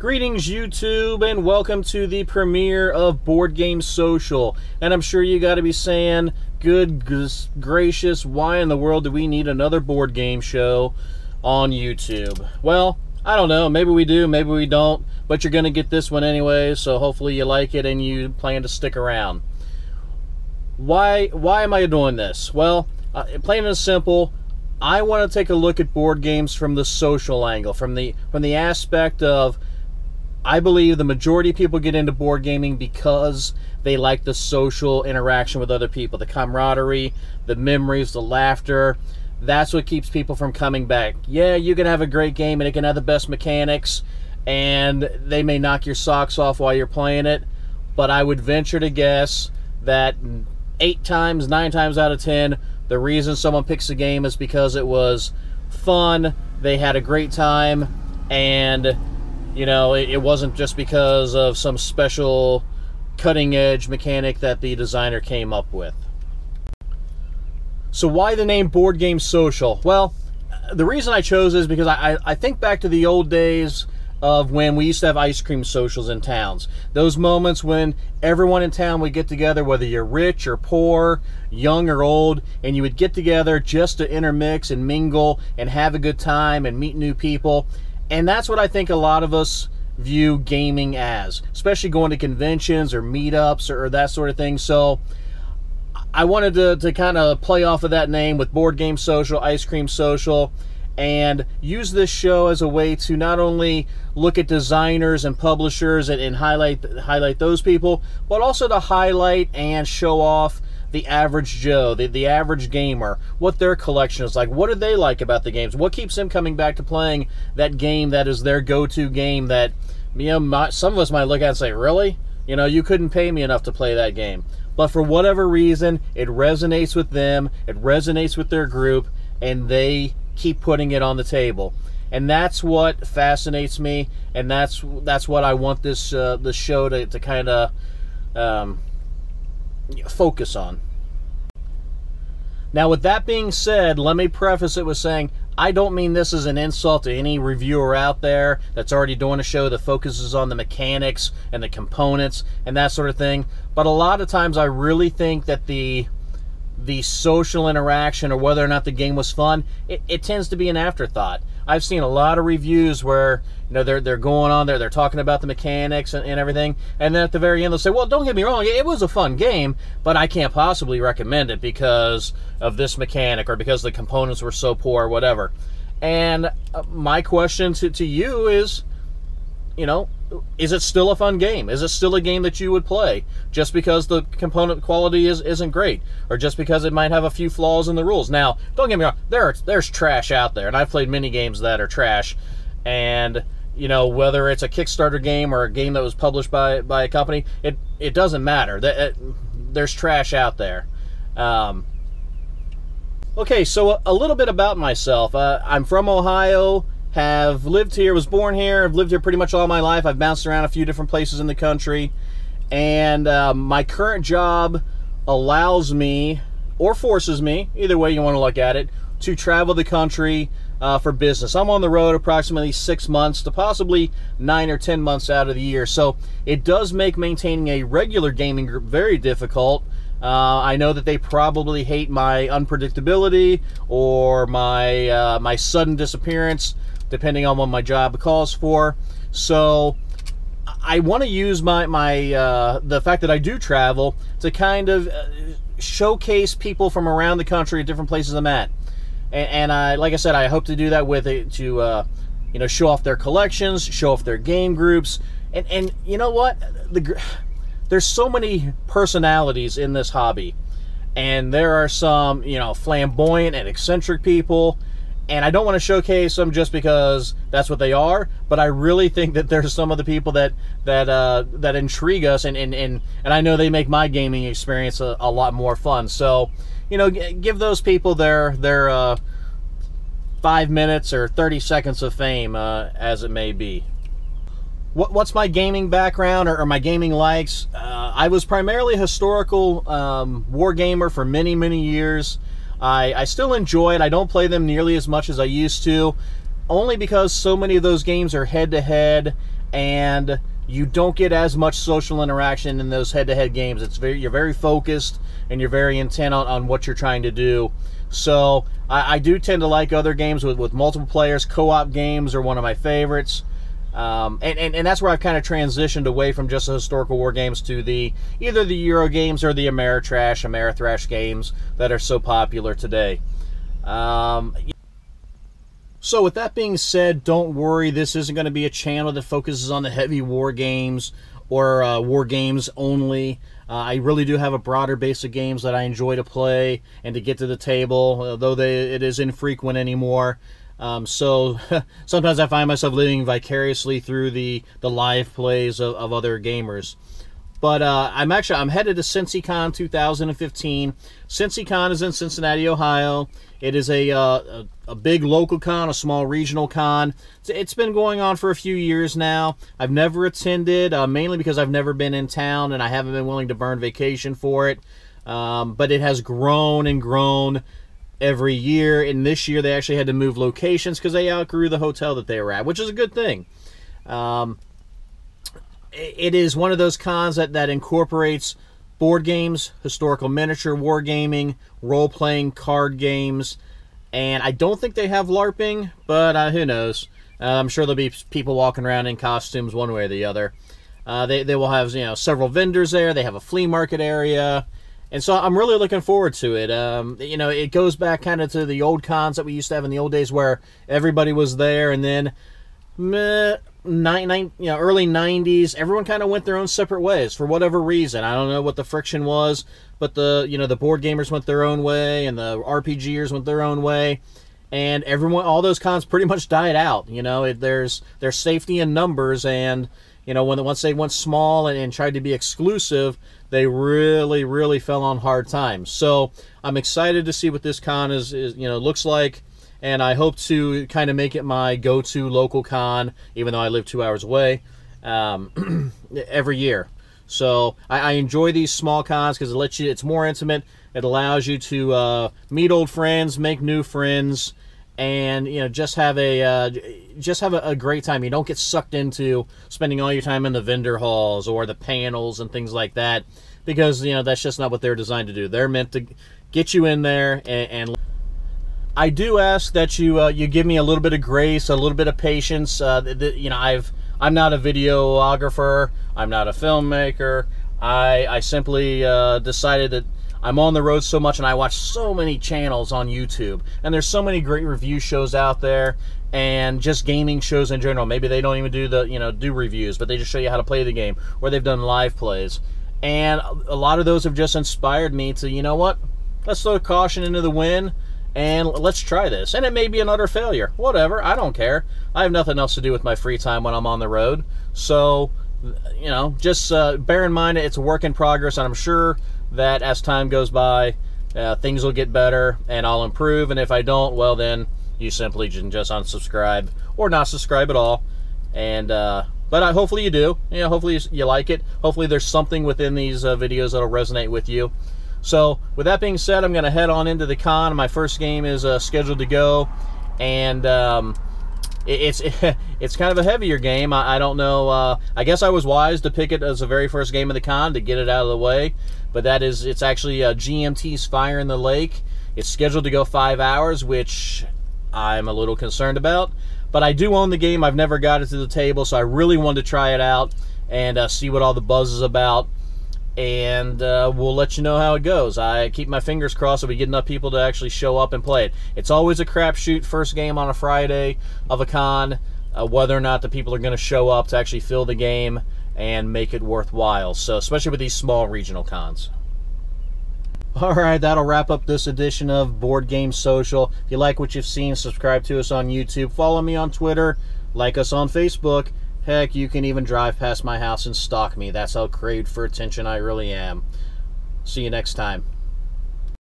Greetings YouTube, and welcome to the premiere of Board Game Social. And I'm sure you got to be saying, good gracious, why in the world do we need another board game show on YouTube? Well, I don't know, maybe we do, maybe we don't, but you're going to get this one anyway, so hopefully you like it and you plan to stick around. Why am I doing this? Well, plain and simple, I want to take a look at board games from the social angle, from the aspect of, I believe the majority of people get into board gaming because they like the social interaction with other people, the camaraderie, the memories, the laughter. That's what keeps people from coming back. Yeah, you can have a great game and it can have the best mechanics, and they may knock your socks off while you're playing it, but I would venture to guess that 8 times, 9 times out of 10, the reason someone picks a game is because it was fun, they had a great time, and you know, it wasn't just because of some special cutting-edge mechanic that the designer came up with. So why the name Board Game Social? Well, the reason I chose is because I think back to the old days of when we used to have ice cream socials in towns. Those moments when everyone in town would get together, whether you're rich or poor, young or old, and you would get together just to intermix and mingle and have a good time and meet new people. And that's what I think a lot of us view gaming as, especially going to conventions or meetups or that sort of thing. So I wanted to kind of play off of that name with Board Game Social, Ice Cream Social, and use this show as a way to not only look at designers and publishers and highlight those people, but also to highlight and show off the average Joe, the average gamer, what their collection is like, what do they like about the games, what keeps them coming back to playing that game that is their go-to game that, you know, some of us might look at and say, really? You know, you couldn't pay me enough to play that game. But for whatever reason, it resonates with them, it resonates with their group, and they keep putting it on the table. And that's what fascinates me, and that's what I want this show to kind of focus on. Now, with that being said, let me preface it with saying I don't mean this as an insult to any reviewer out there that's already doing a show that focuses on the mechanics and the components and that sort of thing, but a lot of times I really think that the social interaction, or whether or not the game was fun, it tends to be an afterthought. I've seen a lot of reviews where, you know, they're going on there, they're talking about the mechanics and everything, and then at the very end they'll say, well, don't get me wrong, it was a fun game, but I can't possibly recommend it because of this mechanic or because the components were so poor or whatever. And my question to you is, you know, is it still a fun game? Is it still a game that you would play just because the component quality isn't great, or just because it might have a few flaws in the rules? Now, don't get me wrong, there's trash out there, and I've played many games that are trash, and you know, whether it's a Kickstarter game or a game that was published by a company, it doesn't matter. There's trash out there. Okay, so a little bit about myself. I'm from Ohio. Have lived here, was born here, I've lived here pretty much all my life. I've bounced around a few different places in the country, and my current job allows me, or forces me, either way you want to look at it, to travel the country for business. I'm on the road approximately 6 months to possibly 9 or 10 months out of the year, so it does make maintaining a regular gaming group very difficult. I know that they probably hate my unpredictability or my sudden disappearance, depending on what my job calls for. So I want to use the fact that I do travel to kind of showcase people from around the country at different places I'm at. And I, like I said, I hope to do that with it to you know, show off their collections, show off their game groups, and you know what? There's so many personalities in this hobby, and there are some, you know, flamboyant and eccentric people. And I don't want to showcase them just because that's what they are, but I really think that there's some of the people that intrigue us, and I know they make my gaming experience a lot more fun. So, you know, give those people their 5 minutes or 30 seconds of fame, as it may be. What's my gaming background or my gaming likes? I was primarily a historical war gamer for many years. I still enjoy it. I don't play them nearly as much as I used to. only because so many of those games are head-to-head, and you don't get as much social interaction in those head-to-head games. You're very focused, and you're very intent on what you're trying to do. So I do tend to like other games with multiple players. Co-op games are one of my favorites. And that's where I've kind of transitioned away from just the historical war games to either the Euro games or the Ameritrash games that are so popular today. So with that being said, don't worry, this isn't going to be a channel that focuses on the heavy war games or war games only. I really do have a broader base of games that I enjoy to play and to get to the table, although it is infrequent anymore. So sometimes I find myself living vicariously through the live plays of other gamers. But I'm headed to Cincycon 2015. Cincycon is in Cincinnati, Ohio. It is a big local con, a small regional con. It's been going on for a few years now. I've never attended, mainly because I've never been in town and I haven't been willing to burn vacation for it. But it has grown and grown every year, and this year they actually had to move locations because they outgrew the hotel that they were at, which is a good thing. It is one of those cons that incorporates board games, historical miniature wargaming, role-playing card games, and I don't think they have LARPing, but who knows. I'm sure there'll be people walking around in costumes one way or the other. They will have several vendors there. They have a flea market area. And so I'm really looking forward to it. It goes back kind of to the old cons that we used to have in the old days where everybody was there, and then early 90s, everyone kind of went their own separate ways for whatever reason. I don't know what the friction was, but the board gamers went their own way, and the RPGers went their own way, and all those cons pretty much died out. There's safety in numbers, and once they went small and tried to be exclusive, they really, really fell on hard times. So I'm excited to see what this con looks like, and I hope to kind of make it my go-to local con, even though I live 2 hours away, every year. So I enjoy these small cons because it's more intimate. It allows you to meet old friends, make new friends, and just have a great time. You don't get sucked into spending all your time in the vendor halls or the panels and things like that, because that's just not what they're designed to do. They're meant to get you in there, and I do ask that you give me a little bit of grace, a little bit of patience. I'm not a videographer, I'm not a filmmaker. I simply decided that I'm on the road so much, and I watch so many channels on YouTube, and there's so many great review shows out there, and just gaming shows in general. Maybe they don't even do reviews, but they just show you how to play the game, or they've done live plays. And a lot of those have just inspired me to, let's throw caution into the wind, and let's try this. And it may be an utter failure. Whatever, I don't care. I have nothing else to do with my free time when I'm on the road. So, just bear in mind it's a work in progress, and I'm sure that as time goes by, things will get better and I'll improve. And if I don't, well, then you simply just unsubscribe or not subscribe at all. And but hopefully you do. Hopefully you like it. Hopefully there's something within these videos that'll resonate with you. So with that being said, I'm going to head on into the con. My first game is scheduled to go, and it's kind of a heavier game. I don't know. I guess I was wise to pick it as the very first game of the con to get it out of the way. But it's actually GMT's Fire in the Lake. It's scheduled to go 5 hours, which I'm a little concerned about. But I do own the game. I've never got it to the table, so I really wanted to try it out and see what all the buzz is about. And we'll let you know how it goes. I keep my fingers crossed that we get enough people to actually show up and play it. It's always a crapshoot, first game on a Friday of a con, whether or not the people are going to show up to actually fill the game and make it worthwhile. So especially with these small regional cons. Alright, that'll wrap up this edition of Board Game Social. If you like what you've seen, subscribe to us on YouTube, follow me on Twitter, like us on Facebook. Heck, you can even drive past my house and stalk me. That's how craved for attention I really am. See you next time.